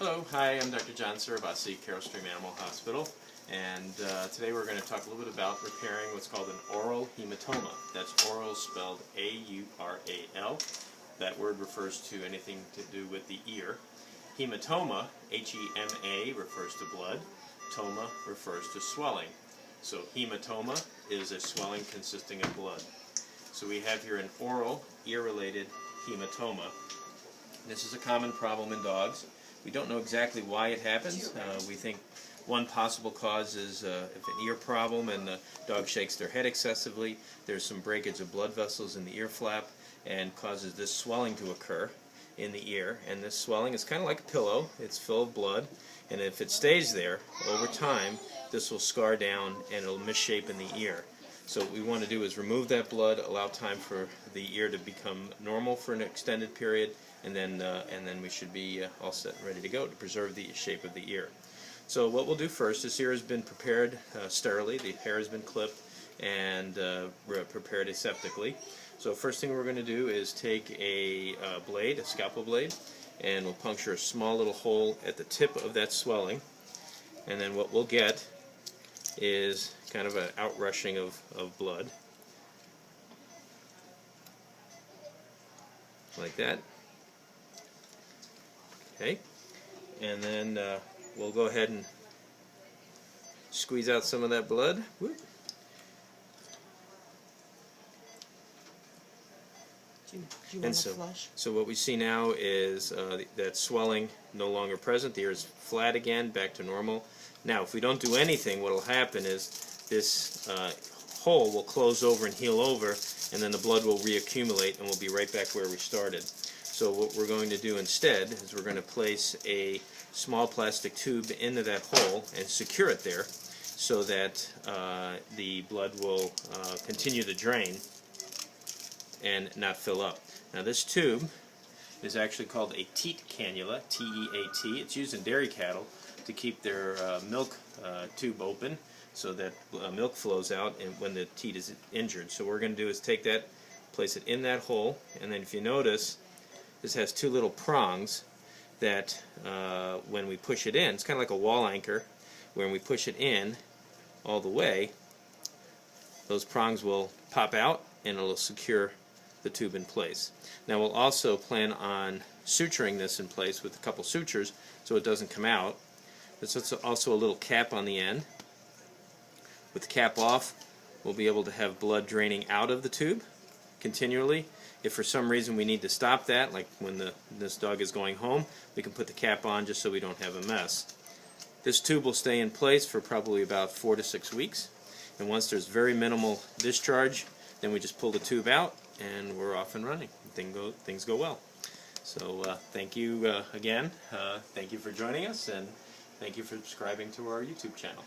Hello, hi, I'm Dr. John Surabasi, Carroll Stream Animal Hospital, and today we're going to talk a little bit about repairing what's called an oral hematoma. That's oral spelled A-U-R-A-L. That word refers to anything to do with the ear. Hematoma, H-E-M-A, refers to blood. Toma refers to swelling. So hematoma is a swelling consisting of blood. So we have here an oral, ear-related hematoma. This is a common problem in dogs. We don't know exactly why it happens. We think one possible cause is if an ear problem and the dog shakes their head excessively, there's some breakage of blood vessels in the ear flap and causes this swelling to occur in the ear. And this swelling is kind of like a pillow. It's full of blood, and if it stays there over time, this will scar down and it'll misshape in the ear. So what we want to do is remove that blood, allow time for the ear to become normal for an extended period, and then we should be all set and ready to go to preserve the shape of the ear. So what we'll do first, this ear has been prepared sterilely, the hair has been clipped and prepared aseptically. So first thing we're going to do is take a blade, a scalpel blade, and we'll puncture a small little hole at the tip of that swelling, and then what we'll get is kind of an outrushing of blood, like that. Okay, and then we'll go ahead and squeeze out some of that blood. Whoop. Do you want to flush? So what we see now is that swelling no longer present. The ear is flat again, back to normal. Now, if we don't do anything, what will happen is this hole will close over and heal over, and then the blood will reaccumulate, and we'll be right back where we started. So what we're going to do instead is we're going to place a small plastic tube into that hole and secure it there so that the blood will continue to drain and not fill up. Now this tube is actually called a teat cannula, T-E-A-T. It's used in dairy cattle to keep their milk tube open so that milk flows out and when the teat is injured. So what we're going to do is take that, place it in that hole, and then if you notice, this has two little prongs that when we push it in, it's kind of like a wall anchor. When we push it in all the way, those prongs will pop out and it'll secure the tube in place. Now we'll also plan on suturing this in place with a couple sutures so it doesn't come out. There's also a little cap on the end. With the cap off, we'll be able to have blood draining out of the tube continually. If for some reason we need to stop that, like when this dog is going home, we can put the cap on just so we don't have a mess. This tube will stay in place for probably about 4 to 6 weeks, and once there's very minimal discharge, then we just pull the tube out and we're off and running. Things go well. So thank you again. Thank you for joining us, and thank you for subscribing to our YouTube channel.